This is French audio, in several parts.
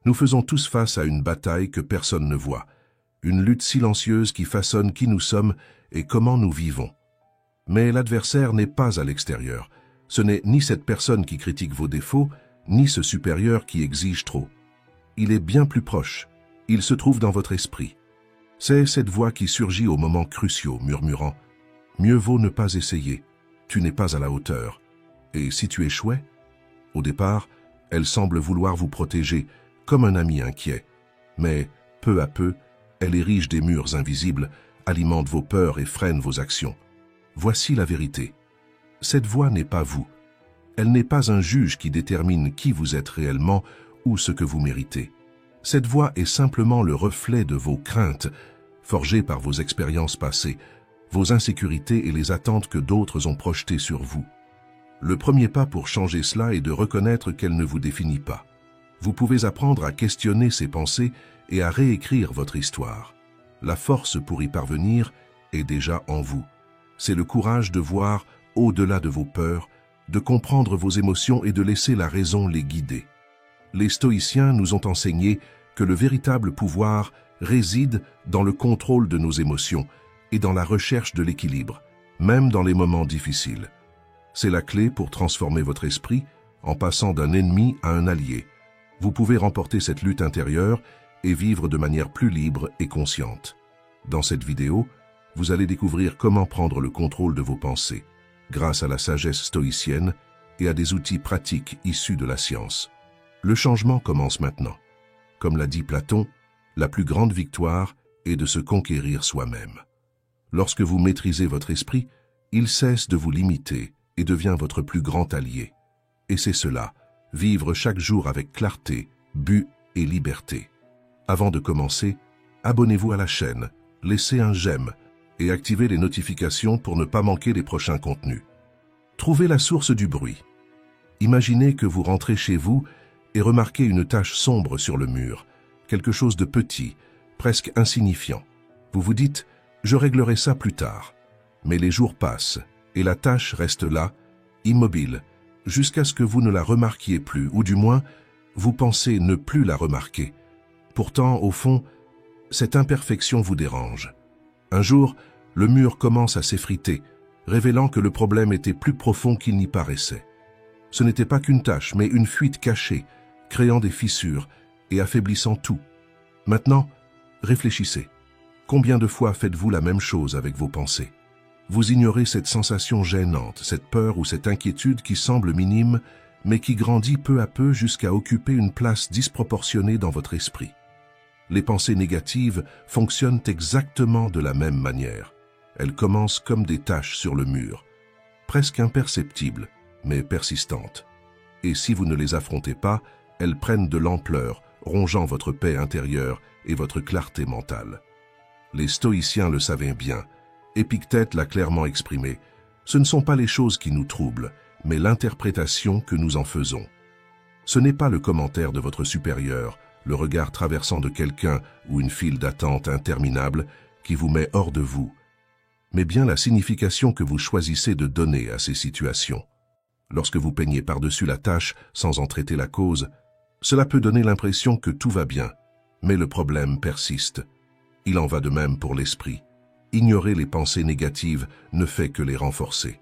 Nous faisons tous face à une bataille que personne ne voit, une lutte silencieuse qui façonne qui nous sommes et comment nous vivons. Mais l'adversaire n'est pas à l'extérieur. Ce n'est ni cette personne qui critique vos défauts, ni ce supérieur qui exige trop. Il est bien plus proche. Il se trouve dans votre esprit. C'est cette voix qui surgit aux moments cruciaux, murmurant « Mieux vaut ne pas essayer, tu n'es pas à la hauteur. » Et si tu échouais? Au départ, elle semble vouloir vous protéger, comme un ami inquiet. Mais, peu à peu, elle érige des murs invisibles, alimente vos peurs et freine vos actions. Voici la vérité. Cette voix n'est pas vous. Elle n'est pas un juge qui détermine qui vous êtes réellement ou ce que vous méritez. Cette voix est simplement le reflet de vos craintes, forgées par vos expériences passées, vos insécurités et les attentes que d'autres ont projetées sur vous. Le premier pas pour changer cela est de reconnaître qu'elle ne vous définit pas. Vous pouvez apprendre à questionner ces pensées et à réécrire votre histoire. La force pour y parvenir est déjà en vous. C'est le courage de voir au-delà de vos peurs, de comprendre vos émotions et de laisser la raison les guider. Les stoïciens nous ont enseigné que le véritable pouvoir réside dans le contrôle de nos émotions et dans la recherche de l'équilibre, même dans les moments difficiles. C'est la clé pour transformer votre esprit en passant d'un ennemi à un allié. Vous pouvez remporter cette lutte intérieure et vivre de manière plus libre et consciente. Dans cette vidéo, vous allez découvrir comment prendre le contrôle de vos pensées, grâce à la sagesse stoïcienne et à des outils pratiques issus de la science. Le changement commence maintenant. Comme l'a dit Platon, la plus grande victoire est de se conquérir soi-même. Lorsque vous maîtrisez votre esprit, il cesse de vous limiter et devient votre plus grand allié. Et c'est cela, vivre chaque jour avec clarté, but et liberté. Avant de commencer, abonnez-vous à la chaîne, laissez un j'aime et activez les notifications pour ne pas manquer les prochains contenus. Trouvez la source du bruit. Imaginez que vous rentrez chez vous et remarquez une tache sombre sur le mur, quelque chose de petit, presque insignifiant. Vous vous dites « je réglerai ça plus tard ». Mais les jours passent et la tache reste là, immobile, jusqu'à ce que vous ne la remarquiez plus, ou du moins, vous pensez ne plus la remarquer. Pourtant, au fond, cette imperfection vous dérange. Un jour, le mur commence à s'effriter, révélant que le problème était plus profond qu'il n'y paraissait. Ce n'était pas qu'une tache, mais une fuite cachée, créant des fissures et affaiblissant tout. Maintenant, réfléchissez. Combien de fois faites-vous la même chose avec vos pensées? Vous ignorez cette sensation gênante, cette peur ou cette inquiétude qui semble minime, mais qui grandit peu à peu jusqu'à occuper une place disproportionnée dans votre esprit. Les pensées négatives fonctionnent exactement de la même manière. Elles commencent comme des taches sur le mur, presque imperceptibles, mais persistantes. Et si vous ne les affrontez pas, elles prennent de l'ampleur, rongeant votre paix intérieure et votre clarté mentale. Les stoïciens le savaient bien. Épictète l'a clairement exprimé. Ce ne sont pas les choses qui nous troublent, mais l'interprétation que nous en faisons. Ce n'est pas le commentaire de votre supérieur, le regard traversant de quelqu'un ou une file d'attente interminable qui vous met hors de vous, mais bien la signification que vous choisissez de donner à ces situations. Lorsque vous peignez par-dessus la tâche sans en traiter la cause, cela peut donner l'impression que tout va bien, mais le problème persiste. Il en va de même pour l'esprit. Ignorer les pensées négatives ne fait que les renforcer.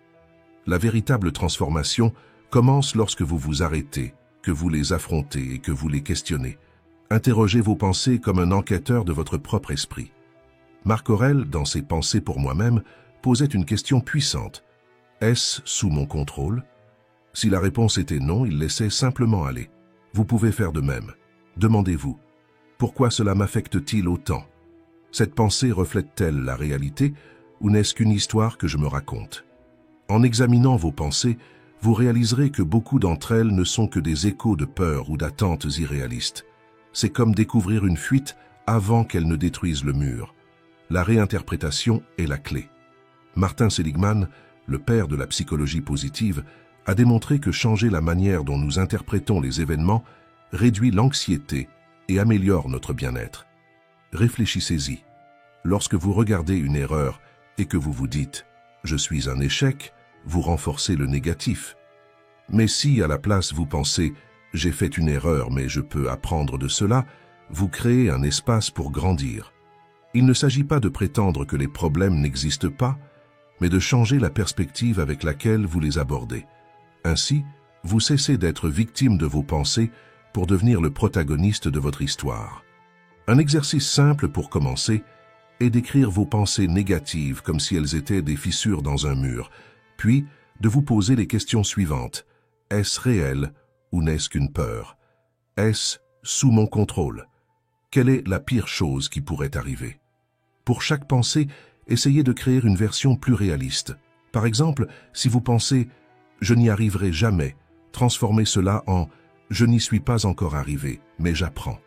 La véritable transformation commence lorsque vous vous arrêtez, que vous les affrontez et que vous les questionnez. Interrogez vos pensées comme un enquêteur de votre propre esprit. Marc Aurèle, dans ses Pensées pour moi-même, posait une question puissante. Est-ce sous mon contrôle? Si la réponse était non, il laissait simplement aller. Vous pouvez faire de même. Demandez-vous, pourquoi cela m'affecte-t-il autant? Cette pensée reflète-t-elle la réalité ou n'est-ce qu'une histoire que je me raconte? En examinant vos pensées, vous réaliserez que beaucoup d'entre elles ne sont que des échos de peur ou d'attentes irréalistes. C'est comme découvrir une fuite avant qu'elle ne détruise le mur. La réinterprétation est la clé. Martin Seligman, le père de la psychologie positive, a démontré que changer la manière dont nous interprétons les événements réduit l'anxiété et améliore notre bien-être. Réfléchissez-y. Lorsque vous regardez une erreur et que vous vous dites « je suis un échec », vous renforcez le négatif. Mais si, à la place, vous pensez « j'ai fait une erreur mais je peux apprendre de cela », vous créez un espace pour grandir. Il ne s'agit pas de prétendre que les problèmes n'existent pas, mais de changer la perspective avec laquelle vous les abordez. Ainsi, vous cessez d'être victime de vos pensées pour devenir le protagoniste de votre histoire. Un exercice simple pour commencer est d'écrire vos pensées négatives comme si elles étaient des fissures dans un mur, puis de vous poser les questions suivantes. Est-ce réel ou n'est-ce qu'une peur? Est-ce sous mon contrôle? Quelle est la pire chose qui pourrait arriver? Pour chaque pensée, essayez de créer une version plus réaliste. Par exemple, si vous pensez « je n'y arriverai jamais », transformez cela en « je n'y suis pas encore arrivé, mais j'apprends ».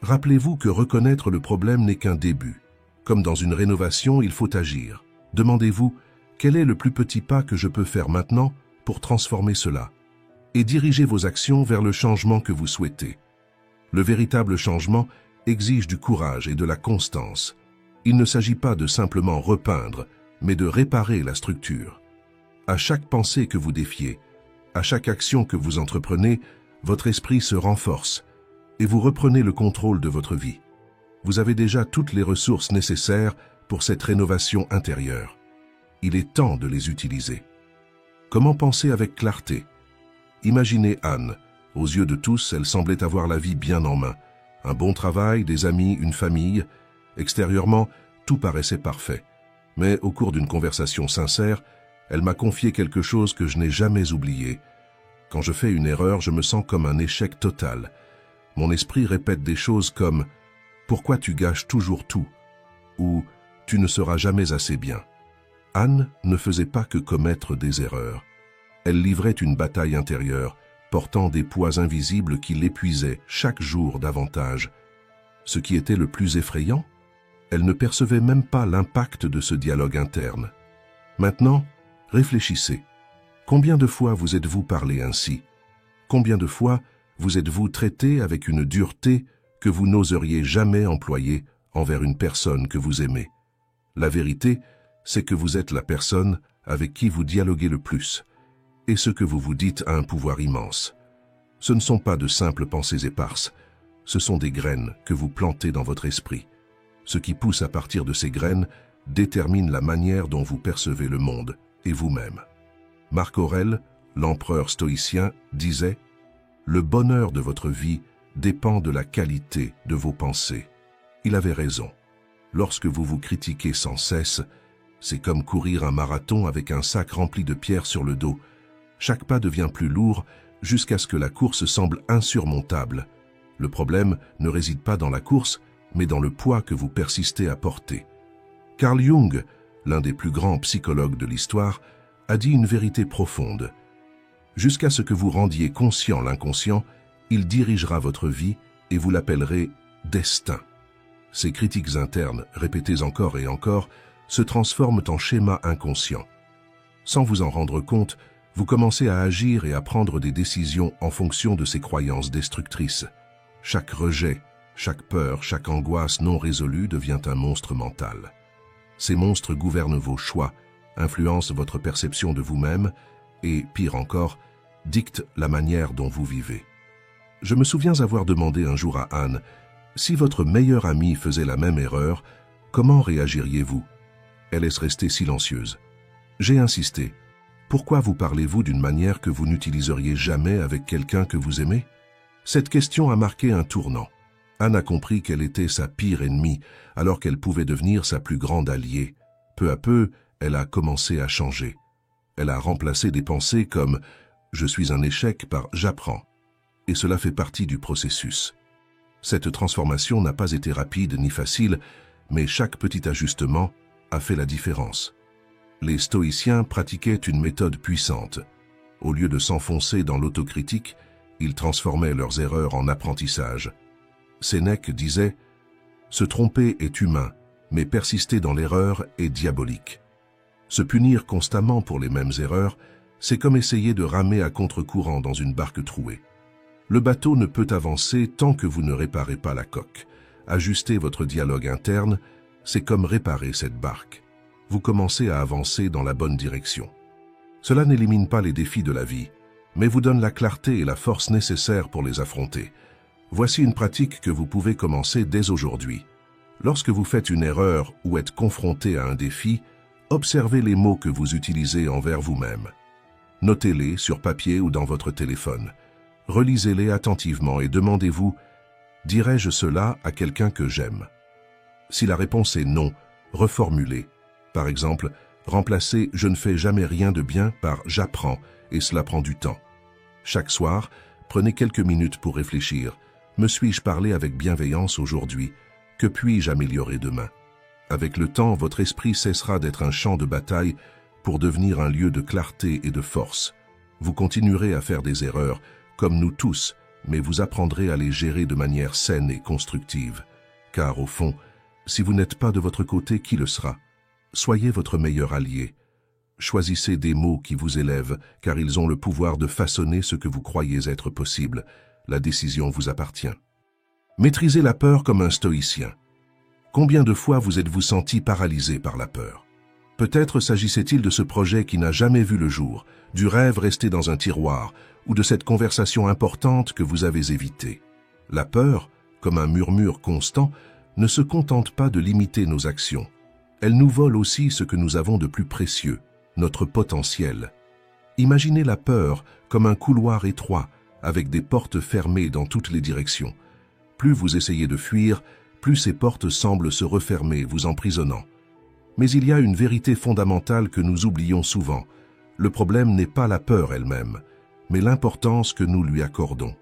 Rappelez-vous que reconnaître le problème n'est qu'un début. Comme dans une rénovation, il faut agir. Demandez-vous « quel est le plus petit pas que je peux faire maintenant pour transformer cela ?» et dirigez vos actions vers le changement que vous souhaitez. Le véritable changement exige du courage et de la constance. Il ne s'agit pas de simplement repeindre, mais de réparer la structure. À chaque pensée que vous défiez, à chaque action que vous entreprenez, votre esprit se renforce et vous reprenez le contrôle de votre vie. Vous avez déjà toutes les ressources nécessaires pour cette rénovation intérieure. Il est temps de les utiliser. Comment penser avec clarté? Imaginez Anne. Aux yeux de tous, elle semblait avoir la vie bien en main. Un bon travail, des amis, une famille. Extérieurement, tout paraissait parfait. Mais au cours d'une conversation sincère, elle m'a confié quelque chose que je n'ai jamais oublié. Quand je fais une erreur, je me sens comme un échec total. Mon esprit répète des choses comme « Pourquoi tu gâches toujours tout ?» ou « Tu ne seras jamais assez bien ». Anne ne faisait pas que commettre des erreurs. Elle livrait une bataille intérieure, portant des poids invisibles qui l'épuisaient chaque jour davantage. Ce qui était le plus effrayant, elle ne percevait même pas l'impact de ce dialogue interne. Maintenant, réfléchissez. Combien de fois vous êtes-vous parlé ainsi? Combien de fois vous êtes-vous traité avec une dureté que vous n'oseriez jamais employer envers une personne que vous aimez? La vérité, c'est que vous êtes la personne avec qui vous dialoguez le plus. Et ce que vous vous dites a un pouvoir immense. Ce ne sont pas de simples pensées éparses, ce sont des graines que vous plantez dans votre esprit. Ce qui pousse à partir de ces graines détermine la manière dont vous percevez le monde et vous-même. Marc Aurèle, l'empereur stoïcien, disait « Le bonheur de votre vie dépend de la qualité de vos pensées ». Il avait raison. Lorsque vous vous critiquez sans cesse, c'est comme courir un marathon avec un sac rempli de pierres sur le dos. Chaque pas devient plus lourd jusqu'à ce que la course semble insurmontable. Le problème ne réside pas dans la course, mais dans le poids que vous persistez à porter. Carl Jung, l'un des plus grands psychologues de l'histoire, a dit une vérité profonde. Jusqu'à ce que vous rendiez conscient l'inconscient, il dirigera votre vie et vous l'appellerez « destin ». Ces critiques internes, répétées encore et encore, se transforment en schémas inconscients. Sans vous en rendre compte, vous commencez à agir et à prendre des décisions en fonction de ces croyances destructrices. Chaque rejet, chaque peur, chaque angoisse non résolue devient un monstre mental. Ces monstres gouvernent vos choix, influencent votre perception de vous-même et, pire encore, dictent la manière dont vous vivez. Je me souviens avoir demandé un jour à Anne, « Si votre meilleure amie faisait la même erreur, comment réagiriez-vous » Elle est restée silencieuse. J'ai insisté. Pourquoi vous parlez-vous d'une manière que vous n'utiliseriez jamais avec quelqu'un que vous aimez? Cette question a marqué un tournant. Anne a compris qu'elle était sa pire ennemie, alors qu'elle pouvait devenir sa plus grande alliée. Peu à peu, elle a commencé à changer. Elle a remplacé des pensées comme « je suis un échec » par « j'apprends ». Et cela fait partie du processus. Cette transformation n'a pas été rapide ni facile, mais chaque petit ajustement a fait la différence. Les stoïciens pratiquaient une méthode puissante. Au lieu de s'enfoncer dans l'autocritique, ils transformaient leurs erreurs en apprentissage. Sénèque disait « Se tromper est humain, mais persister dans l'erreur est diabolique. » Se punir constamment pour les mêmes erreurs, c'est comme essayer de ramer à contre-courant dans une barque trouée. Le bateau ne peut avancer tant que vous ne réparez pas la coque. Ajuster votre dialogue interne, c'est comme réparer cette barque. Vous commencez à avancer dans la bonne direction. Cela n'élimine pas les défis de la vie, mais vous donne la clarté et la force nécessaires pour les affronter. Voici une pratique que vous pouvez commencer dès aujourd'hui. Lorsque vous faites une erreur ou êtes confronté à un défi, observez les mots que vous utilisez envers vous-même. Notez-les sur papier ou dans votre téléphone. Relisez-les attentivement et demandez-vous « Dirais-je cela à quelqu'un que j'aime ?» Si la réponse est non, reformulez. Par exemple, remplacez « Je ne fais jamais rien de bien » par « J'apprends » et cela prend du temps. Chaque soir, prenez quelques minutes pour réfléchir. Me suis-je parlé avec bienveillance aujourd'hui? Que puis-je améliorer demain? Avec le temps, votre esprit cessera d'être un champ de bataille pour devenir un lieu de clarté et de force. Vous continuerez à faire des erreurs, comme nous tous, mais vous apprendrez à les gérer de manière saine et constructive. Car au fond, si vous n'êtes pas de votre côté, qui le sera? Soyez votre meilleur allié. Choisissez des mots qui vous élèvent, car ils ont le pouvoir de façonner ce que vous croyez être possible. La décision vous appartient. Maîtrisez la peur comme un stoïcien. Combien de fois vous êtes-vous senti paralysé par la peur? Peut-être s'agissait-il de ce projet qui n'a jamais vu le jour, du rêve resté dans un tiroir, ou de cette conversation importante que vous avez évitée. La peur, comme un murmure constant, ne se contente pas de limiter nos actions. Elle nous vole aussi ce que nous avons de plus précieux, notre potentiel. Imaginez la peur comme un couloir étroit, avec des portes fermées dans toutes les directions. Plus vous essayez de fuir, plus ces portes semblent se refermer, vous emprisonnant. Mais il y a une vérité fondamentale que nous oublions souvent. Le problème n'est pas la peur elle-même, mais l'importance que nous lui accordons.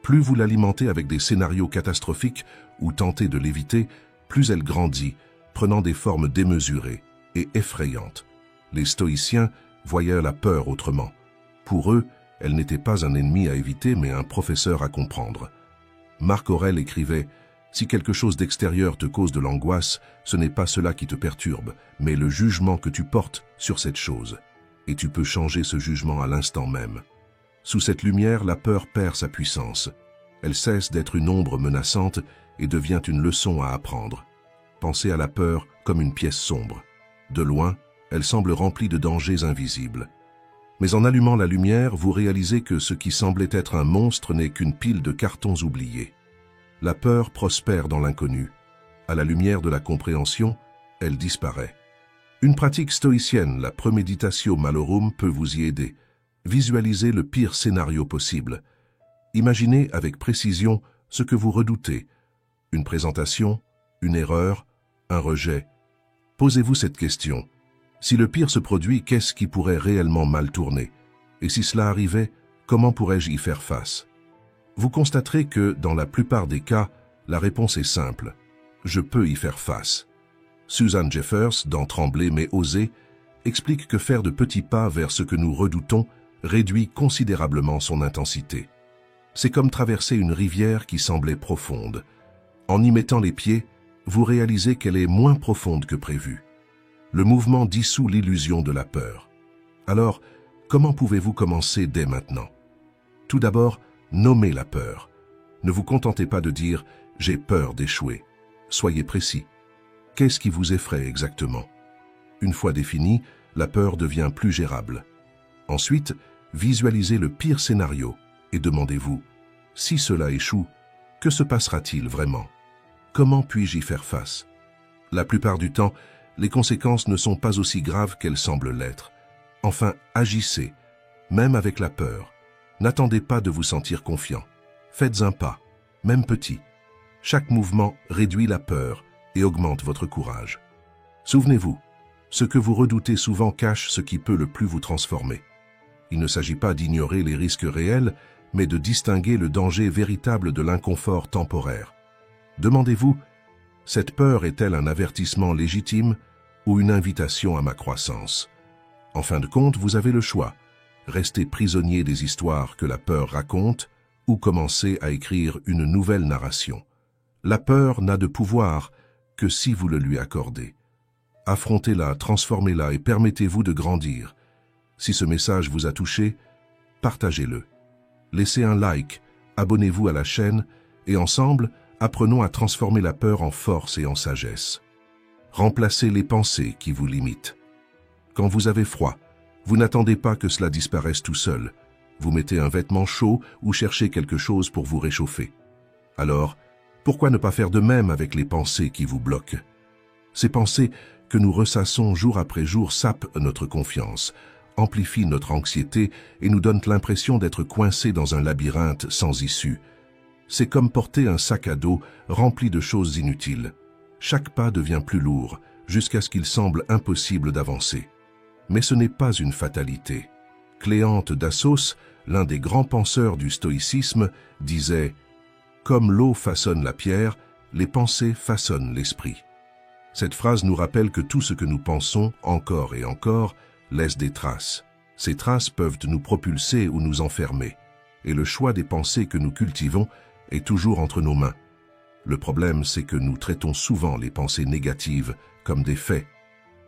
Plus vous l'alimentez avec des scénarios catastrophiques ou tentez de l'éviter, plus elle grandit, prenant des formes démesurées et effrayantes. Les stoïciens voyaient la peur autrement. Pour eux, elle n'était pas un ennemi à éviter, mais un professeur à comprendre. Marc Aurèle écrivait « Si quelque chose d'extérieur te cause de l'angoisse, ce n'est pas cela qui te perturbe, mais le jugement que tu portes sur cette chose. Et tu peux changer ce jugement à l'instant même. » Sous cette lumière, la peur perd sa puissance. Elle cesse d'être une ombre menaçante et devient une leçon à apprendre. Pensez à la peur comme une pièce sombre. De loin, elle semble remplie de dangers invisibles. Mais en allumant la lumière, vous réalisez que ce qui semblait être un monstre n'est qu'une pile de cartons oubliés. La peur prospère dans l'inconnu. À la lumière de la compréhension, elle disparaît. Une pratique stoïcienne, la premeditatio malorum, peut vous y aider. Visualisez le pire scénario possible. Imaginez avec précision ce que vous redoutez. Une présentation, une erreur, un rejet. Posez-vous cette question. Si le pire se produit, qu'est-ce qui pourrait réellement mal tourner? Et si cela arrivait, comment pourrais-je y faire face? Vous constaterez que, dans la plupart des cas, la réponse est simple. Je peux y faire face. Susan Jeffers, dans Trembler mais oser, explique que faire de petits pas vers ce que nous redoutons réduit considérablement son intensité. C'est comme traverser une rivière qui semblait profonde. En y mettant les pieds, vous réalisez qu'elle est moins profonde que prévu. Le mouvement dissout l'illusion de la peur. Alors, comment pouvez-vous commencer dès maintenant? Tout d'abord, nommez la peur. Ne vous contentez pas de dire « j'ai peur d'échouer ». Soyez précis. Qu'est-ce qui vous effraie exactement? Une fois définie, la peur devient plus gérable. Ensuite, visualisez le pire scénario et demandez-vous « si cela échoue, que se passera-t-il vraiment? Comment puis-je y faire face ?» La plupart du temps, les conséquences ne sont pas aussi graves qu'elles semblent l'être. Enfin, agissez, même avec la peur. N'attendez pas de vous sentir confiant. Faites un pas, même petit. Chaque mouvement réduit la peur et augmente votre courage. Souvenez-vous, ce que vous redoutez souvent cache ce qui peut le plus vous transformer. Il ne s'agit pas d'ignorer les risques réels, mais de distinguer le danger véritable de l'inconfort temporaire. Demandez-vous, cette peur est-elle un avertissement légitime ou une invitation à ma croissance? En fin de compte, vous avez le choix. Rester prisonnier des histoires que la peur raconte ou commencer à écrire une nouvelle narration. La peur n'a de pouvoir que si vous le lui accordez. Affrontez-la, transformez-la et permettez-vous de grandir. Si ce message vous a touché, partagez-le. Laissez un like, abonnez-vous à la chaîne et ensemble, apprenons à transformer la peur en force et en sagesse. Remplacez les pensées qui vous limitent. Quand vous avez froid, vous n'attendez pas que cela disparaisse tout seul. Vous mettez un vêtement chaud ou cherchez quelque chose pour vous réchauffer. Alors, pourquoi ne pas faire de même avec les pensées qui vous bloquent? Ces pensées que nous ressassons jour après jour sapent notre confiance, amplifient notre anxiété et nous donnent l'impression d'être coincés dans un labyrinthe sans issue. C'est comme porter un sac à dos rempli de choses inutiles. Chaque pas devient plus lourd, jusqu'à ce qu'il semble impossible d'avancer. Mais ce n'est pas une fatalité. Cléante d'Assos, l'un des grands penseurs du stoïcisme, disait « Comme l'eau façonne la pierre, les pensées façonnent l'esprit ». Cette phrase nous rappelle que tout ce que nous pensons, encore et encore, laisse des traces. Ces traces peuvent nous propulser ou nous enfermer. Et le choix des pensées que nous cultivons est toujours entre nos mains. Le problème, c'est que nous traitons souvent les pensées négatives comme des faits.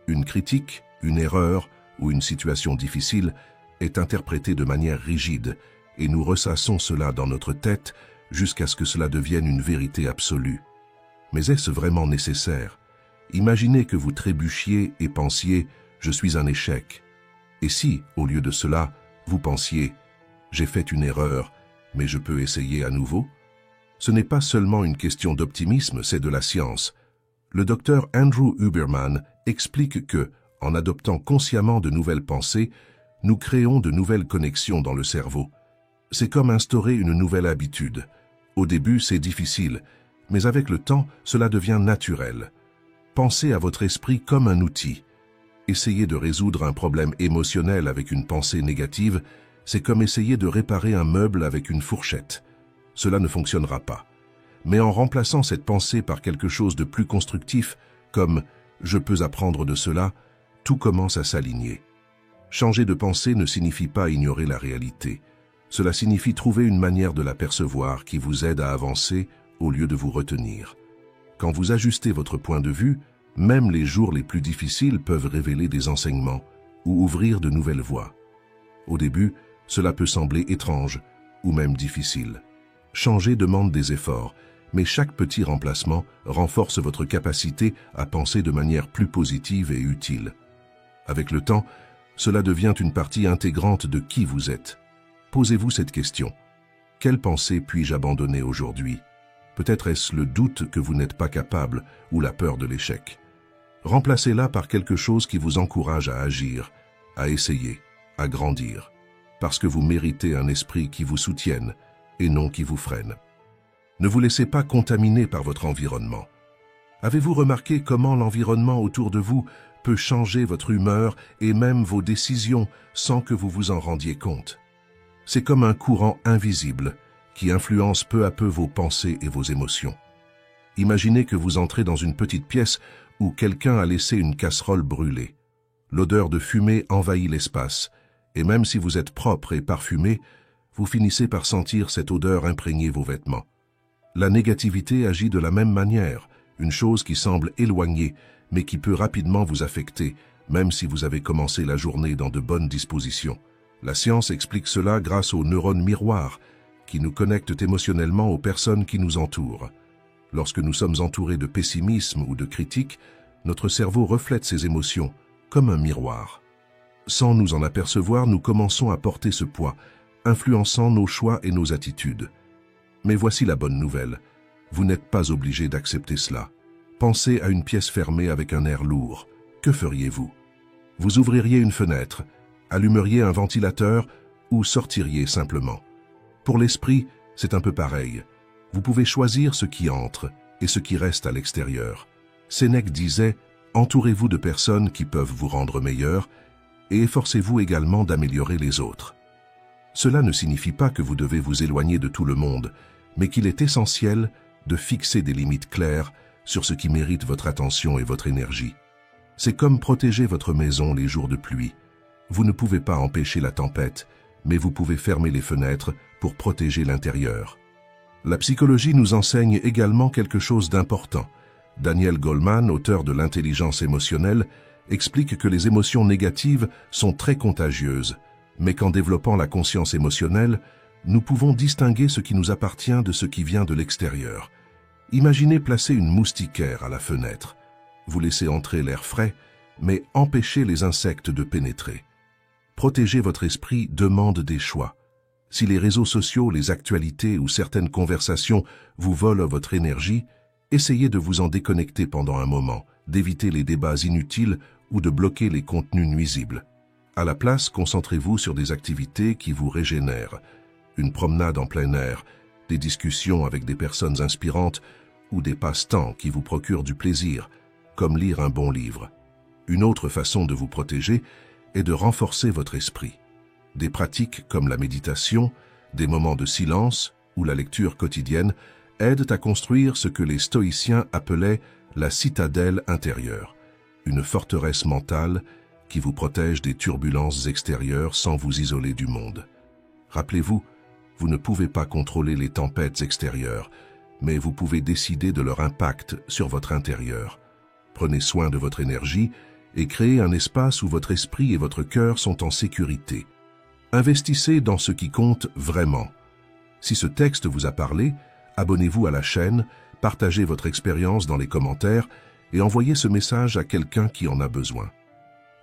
Une critique, une erreur ou une situation difficile est interprétée de manière rigide et nous ressassons cela dans notre tête jusqu'à ce que cela devienne une vérité absolue. Mais est-ce vraiment nécessaire? Imaginez que vous trébuchiez et pensiez « je suis un échec ». Et si, au lieu de cela, vous pensiez « j'ai fait une erreur, mais je peux essayer à nouveau ». Ce n'est pas seulement une question d'optimisme, c'est de la science. Le docteur Andrew Huberman explique que, en adoptant consciemment de nouvelles pensées, nous créons de nouvelles connexions dans le cerveau. C'est comme instaurer une nouvelle habitude. Au début, c'est difficile, mais avec le temps, cela devient naturel. Pensez à votre esprit comme un outil. Essayer de résoudre un problème émotionnel avec une pensée négative, c'est comme essayer de réparer un meuble avec une fourchette. Cela ne fonctionnera pas. Mais en remplaçant cette pensée par quelque chose de plus constructif, comme « je peux apprendre de cela », tout commence à s'aligner. Changer de pensée ne signifie pas ignorer la réalité. Cela signifie trouver une manière de la percevoir qui vous aide à avancer au lieu de vous retenir. Quand vous ajustez votre point de vue, même les jours les plus difficiles peuvent révéler des enseignements ou ouvrir de nouvelles voies. Au début, cela peut sembler étrange ou même difficile. Changer demande des efforts, mais chaque petit remplacement renforce votre capacité à penser de manière plus positive et utile. Avec le temps, cela devient une partie intégrante de qui vous êtes. Posez-vous cette question. Quelle pensée puis-je abandonner aujourd'hui? Peut-être est-ce le doute que vous n'êtes pas capable ou la peur de l'échec. Remplacez-la par quelque chose qui vous encourage à agir, à essayer, à grandir, parce que vous méritez un esprit qui vous soutienne et non qui vous freine. Ne vous laissez pas contaminer par votre environnement. Avez-vous remarqué comment l'environnement autour de vous peut changer votre humeur et même vos décisions sans que vous vous en rendiez compte? C'est comme un courant invisible qui influence peu à peu vos pensées et vos émotions. Imaginez que vous entrez dans une petite pièce où quelqu'un a laissé une casserole brûlée. L'odeur de fumée envahit l'espace, et même si vous êtes propre et parfumé, vous finissez par sentir cette odeur imprégner vos vêtements. La négativité agit de la même manière, une chose qui semble éloignée, mais qui peut rapidement vous affecter, même si vous avez commencé la journée dans de bonnes dispositions. La science explique cela grâce aux neurones miroirs, qui nous connectent émotionnellement aux personnes qui nous entourent. Lorsque nous sommes entourés de pessimisme ou de critique, notre cerveau reflète ces émotions, comme un miroir. Sans nous en apercevoir, nous commençons à porter ce poids, influençant nos choix et nos attitudes. Mais voici la bonne nouvelle. Vous n'êtes pas obligé d'accepter cela. Pensez à une pièce fermée avec un air lourd. Que feriez-vous? Vous ouvririez une fenêtre, allumeriez un ventilateur ou sortiriez simplement. Pour l'esprit, c'est un peu pareil. Vous pouvez choisir ce qui entre et ce qui reste à l'extérieur. Sénèque disait « Entourez-vous de personnes qui peuvent vous rendre meilleur et efforcez-vous également d'améliorer les autres ». Cela ne signifie pas que vous devez vous éloigner de tout le monde, mais qu'il est essentiel de fixer des limites claires sur ce qui mérite votre attention et votre énergie. C'est comme protéger votre maison les jours de pluie. Vous ne pouvez pas empêcher la tempête, mais vous pouvez fermer les fenêtres pour protéger l'intérieur. La psychologie nous enseigne également quelque chose d'important. Daniel Goleman, auteur de l'intelligence émotionnelle, explique que les émotions négatives sont très contagieuses, mais qu'en développant la conscience émotionnelle, nous pouvons distinguer ce qui nous appartient de ce qui vient de l'extérieur. Imaginez placer une moustiquaire à la fenêtre. Vous laissez entrer l'air frais, mais empêchez les insectes de pénétrer. Protéger votre esprit demande des choix. Si les réseaux sociaux, les actualités ou certaines conversations vous volent votre énergie, essayez de vous en déconnecter pendant un moment, d'éviter les débats inutiles ou de bloquer les contenus nuisibles. À la place, concentrez-vous sur des activités qui vous régénèrent. Une promenade en plein air, des discussions avec des personnes inspirantes ou des passe-temps qui vous procurent du plaisir, comme lire un bon livre. Une autre façon de vous protéger est de renforcer votre esprit. Des pratiques comme la méditation, des moments de silence ou la lecture quotidienne aident à construire ce que les stoïciens appelaient la citadelle intérieure, une forteresse mentale qui vous protège des turbulences extérieures sans vous isoler du monde. Rappelez-vous, vous ne pouvez pas contrôler les tempêtes extérieures, mais vous pouvez décider de leur impact sur votre intérieur. Prenez soin de votre énergie et créez un espace où votre esprit et votre cœur sont en sécurité. Investissez dans ce qui compte vraiment. Si ce texte vous a parlé, abonnez-vous à la chaîne, partagez votre expérience dans les commentaires et envoyez ce message à quelqu'un qui en a besoin.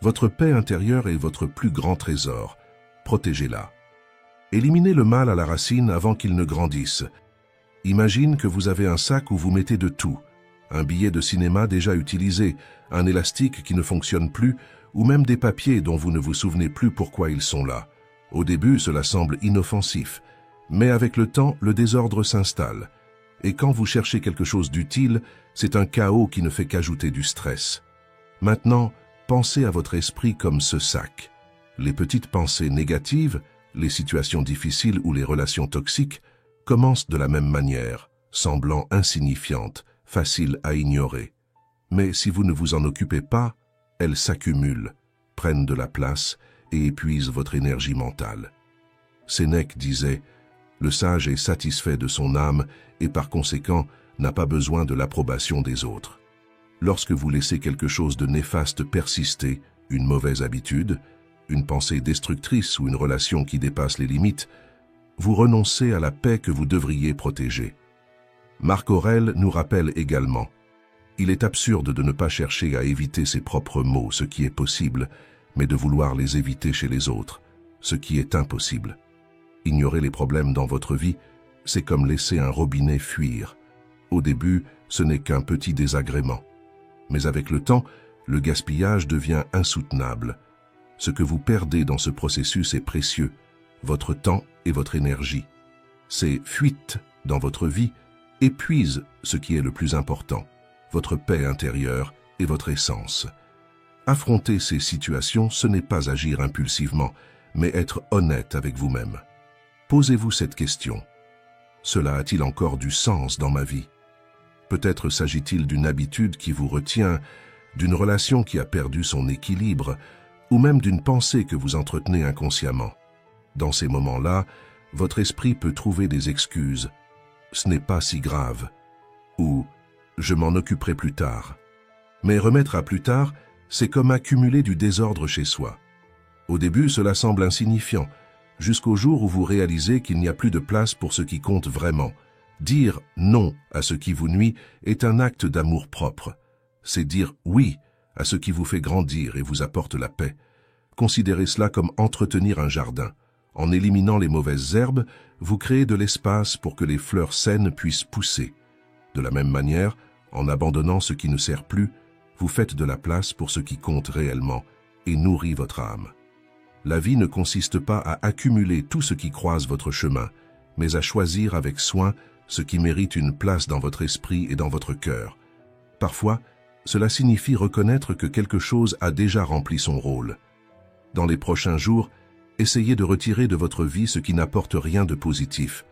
Votre paix intérieure est votre plus grand trésor. Protégez-la. Éliminez le mal à la racine avant qu'il ne grandisse. Imagine que vous avez un sac où vous mettez de tout. Un billet de cinéma déjà utilisé, un élastique qui ne fonctionne plus, ou même des papiers dont vous ne vous souvenez plus pourquoi ils sont là. Au début, cela semble inoffensif, mais avec le temps, le désordre s'installe. Et quand vous cherchez quelque chose d'utile, c'est un chaos qui ne fait qu'ajouter du stress. Maintenant, pensez à votre esprit comme ce sac. Les petites pensées négatives, les situations difficiles ou les relations toxiques commencent de la même manière, semblant insignifiantes, faciles à ignorer. Mais si vous ne vous en occupez pas, elles s'accumulent, prennent de la place et épuisent votre énergie mentale. Sénèque disait « Le sage est satisfait de son âme et par conséquent n'a pas besoin de l'approbation des autres. » Lorsque vous laissez quelque chose de néfaste persister, une mauvaise habitude, une pensée destructrice ou une relation qui dépasse les limites, vous renoncez à la paix que vous devriez protéger. Marc Aurèle nous rappelle également « Il est absurde de ne pas chercher à éviter ses propres maux, ce qui est possible, mais de vouloir les éviter chez les autres, ce qui est impossible. Ignorer les problèmes dans votre vie, c'est comme laisser un robinet fuir. Au début, ce n'est qu'un petit désagrément. Mais avec le temps, le gaspillage devient insoutenable. Ce que vous perdez dans ce processus est précieux, votre temps et votre énergie. Ces fuites dans votre vie épuisent ce qui est le plus important, votre paix intérieure et votre essence. Affronter ces situations, ce n'est pas agir impulsivement, mais être honnête avec vous-même. Posez-vous cette question. Cela a-t-il encore du sens dans ma vie? Peut-être s'agit-il d'une habitude qui vous retient, d'une relation qui a perdu son équilibre, ou même d'une pensée que vous entretenez inconsciemment. Dans ces moments-là, votre esprit peut trouver des excuses. Ce n'est pas si grave. Ou je m'en occuperai plus tard. Mais remettre à plus tard, c'est comme accumuler du désordre chez soi. Au début, cela semble insignifiant, jusqu'au jour où vous réalisez qu'il n'y a plus de place pour ce qui compte vraiment. Dire non à ce qui vous nuit est un acte d'amour-propre. C'est dire oui à ce qui vous fait grandir et vous apporte la paix. Considérez cela comme entretenir un jardin. En éliminant les mauvaises herbes, vous créez de l'espace pour que les fleurs saines puissent pousser. De la même manière, en abandonnant ce qui ne sert plus, vous faites de la place pour ce qui compte réellement et nourrit votre âme. La vie ne consiste pas à accumuler tout ce qui croise votre chemin, mais à choisir avec soin ce qui mérite une place dans votre esprit et dans votre cœur. Parfois, cela signifie reconnaître que quelque chose a déjà rempli son rôle. Dans les prochains jours, essayez de retirer de votre vie ce qui n'apporte rien de positif.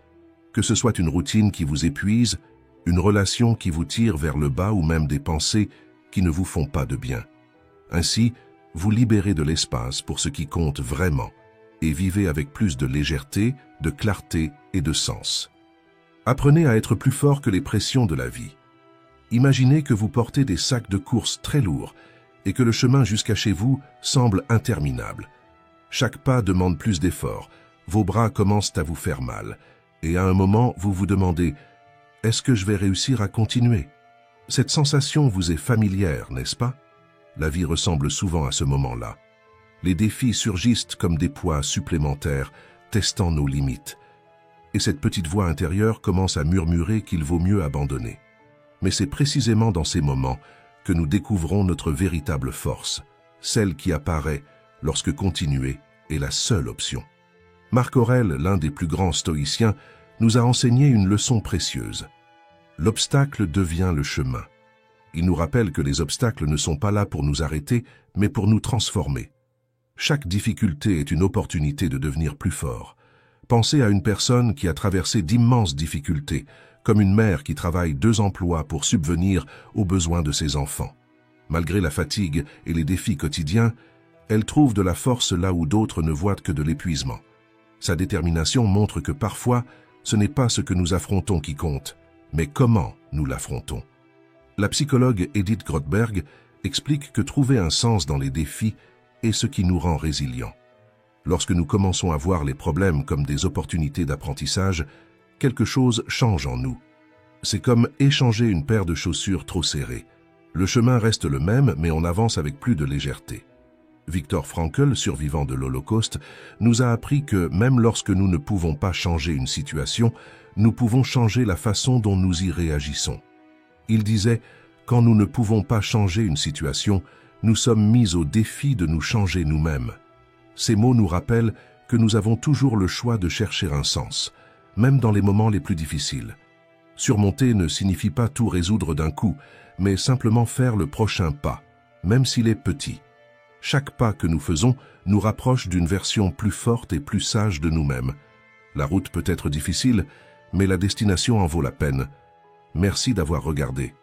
Que ce soit une routine qui vous épuise, une relation qui vous tire vers le bas ou même des pensées qui ne vous font pas de bien. Ainsi, vous libérez de l'espace pour ce qui compte vraiment et vivez avec plus de légèreté, de clarté et de sens. Apprenez à être plus fort que les pressions de la vie. Imaginez que vous portez des sacs de course très lourds et que le chemin jusqu'à chez vous semble interminable. Chaque pas demande plus d'efforts, vos bras commencent à vous faire mal, et à un moment vous vous demandez « Est-ce que je vais réussir à continuer ?» Cette sensation vous est familière, n'est-ce pas? La vie ressemble souvent à ce moment-là. Les défis surgissent comme des poids supplémentaires, testant nos limites. Et cette petite voix intérieure commence à murmurer qu'il vaut mieux abandonner. Mais c'est précisément dans ces moments que nous découvrons notre véritable force, celle qui apparaît lorsque continuer est la seule option. Marc Aurèle, l'un des plus grands stoïciens, nous a enseigné une leçon précieuse. L'obstacle devient le chemin. Il nous rappelle que les obstacles ne sont pas là pour nous arrêter, mais pour nous transformer. Chaque difficulté est une opportunité de devenir plus fort. Pensez à une personne qui a traversé d'immenses difficultés, comme une mère qui travaille 2 emplois pour subvenir aux besoins de ses enfants. Malgré la fatigue et les défis quotidiens, elle trouve de la force là où d'autres ne voient que de l'épuisement. Sa détermination montre que parfois, ce n'est pas ce que nous affrontons qui compte, mais comment nous l'affrontons. La psychologue Edith Grothberg explique que trouver un sens dans les défis est ce qui nous rend résilients. Lorsque nous commençons à voir les problèmes comme des opportunités d'apprentissage, quelque chose change en nous. C'est comme échanger une paire de chaussures trop serrées. Le chemin reste le même, mais on avance avec plus de légèreté. Viktor Frankl, survivant de l'Holocauste, nous a appris que même lorsque nous ne pouvons pas changer une situation, nous pouvons changer la façon dont nous y réagissons. Il disait « Quand nous ne pouvons pas changer une situation, nous sommes mis au défi de nous changer nous-mêmes. » Ces mots nous rappellent que nous avons toujours le choix de chercher un sens, même dans les moments les plus difficiles. Surmonter ne signifie pas tout résoudre d'un coup, mais simplement faire le prochain pas, même s'il est petit. Chaque pas que nous faisons nous rapproche d'une version plus forte et plus sage de nous-mêmes. La route peut être difficile, mais la destination en vaut la peine. Merci d'avoir regardé.